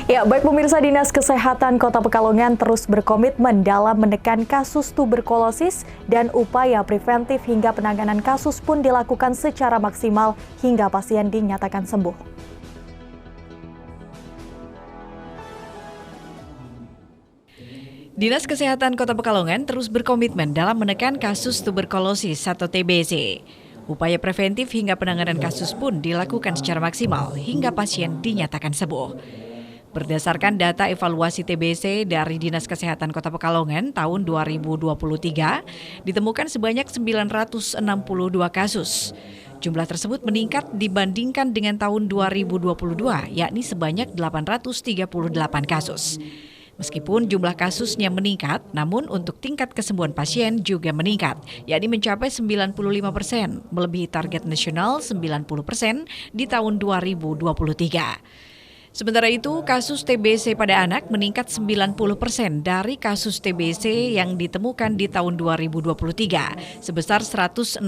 Ya, baik pemirsa, Dinas Kesehatan Kota Pekalongan terus berkomitmen dalam menekan kasus tuberkulosis dan upaya preventif hingga penanganan kasus pun dilakukan secara maksimal hingga pasien dinyatakan sembuh. Dinas Kesehatan Kota Pekalongan terus berkomitmen dalam menekan kasus tuberkulosis atau TBC. Upaya preventif hingga penanganan kasus pun dilakukan secara maksimal hingga pasien dinyatakan sembuh. Berdasarkan data evaluasi TBC dari Dinas Kesehatan Kota Pekalongan tahun 2023, ditemukan sebanyak 962 kasus. Jumlah tersebut meningkat dibandingkan dengan tahun 2022, yakni sebanyak 838 kasus. Meskipun jumlah kasusnya meningkat, namun untuk tingkat kesembuhan pasien juga meningkat, yakni mencapai 95%, melebihi target nasional 90% di tahun 2023. Sementara itu, kasus TBC pada anak meningkat 90% dari kasus TBC yang ditemukan di tahun 2023, sebesar 168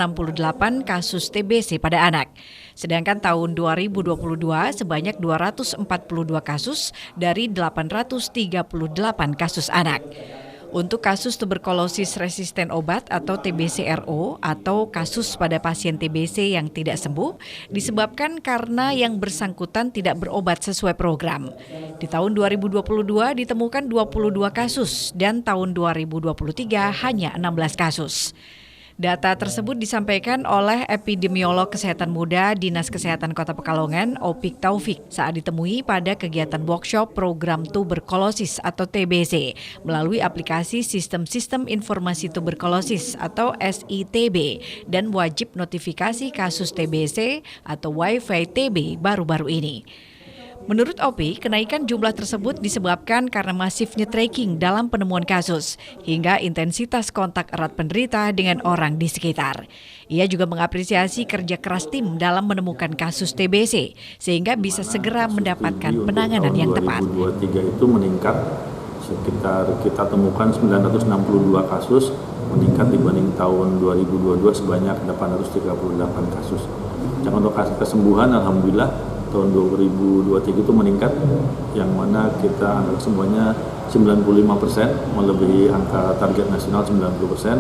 kasus TBC pada anak. Sedangkan tahun 2022 sebanyak 242 kasus dari 838 kasus anak. Untuk kasus tuberkulosis resisten obat atau TBC-RO atau kasus pada pasien TBC yang tidak sembuh disebabkan karena yang bersangkutan tidak berobat sesuai program. Di tahun 2022 ditemukan 22 kasus dan tahun 2023 hanya 16 kasus. Data tersebut disampaikan oleh epidemiolog kesehatan muda Dinas Kesehatan Kota Pekalongan, Opik Taufik, saat ditemui pada kegiatan workshop program tuberkulosis atau TBC melalui aplikasi Sistem Informasi Tuberkulosis atau SITB dan wajib notifikasi kasus TBC atau Wi-Fi TB baru-baru ini. Menurut Opi, kenaikan jumlah tersebut disebabkan karena masifnya tracking dalam penemuan kasus hingga intensitas kontak erat penderita dengan orang di sekitar. Ia juga mengapresiasi kerja keras tim dalam menemukan kasus TBC sehingga bisa segera mendapatkan penanganan yang tepat. 2023 itu meningkat sekitar kita temukan 962 kasus, meningkat dibanding tahun 2022 sebanyak 838 kasus. Jangan untuk kasus kesembuhan, alhamdulillah tahun 2023 itu meningkat, yang mana kita anggap semuanya 95%, melebihi angka target nasional 90%.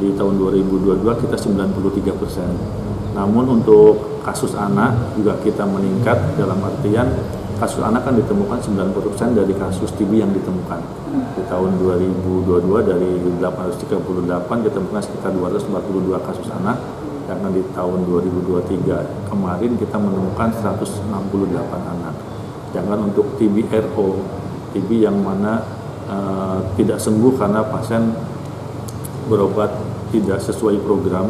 Di tahun 2022 kita 93%. Namun untuk kasus anak juga kita meningkat, dalam artian kasus anak kan ditemukan 90% dari kasus TB yang ditemukan. Di tahun 2022 dari 838 ditemukan sekitar 242 kasus anak. Karena di tahun 2023 kemarin kita menemukan 168 anak. Jangan untuk TB-RO, TB yang mana tidak sembuh karena pasien berobat tidak sesuai program,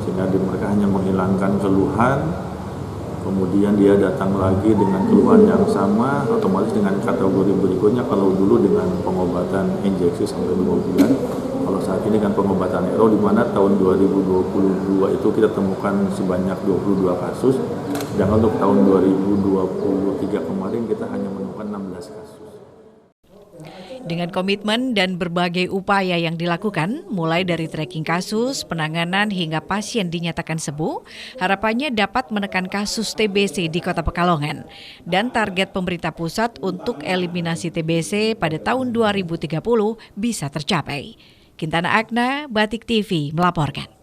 sehingga mereka hanya menghilangkan keluhan, kemudian dia datang lagi dengan keluhan yang sama, otomatis dengan kategori berikutnya kalau dulu dengan pengobatan injeksi sampai 2 bulan, kalau saat ini kan pengobatan RO, di mana tahun 2022 itu kita temukan sebanyak 22 kasus, sedangkan untuk tahun 2023 kemarin kita hanya menemukan 16 kasus. Dengan komitmen dan berbagai upaya yang dilakukan, mulai dari tracking kasus, penanganan hingga pasien dinyatakan sembuh, harapannya dapat menekan kasus TBC di Kota Pekalongan. Dan target pemerintah pusat untuk eliminasi TBC pada tahun 2030 bisa tercapai. Kintana Agna, Batik TV melaporkan.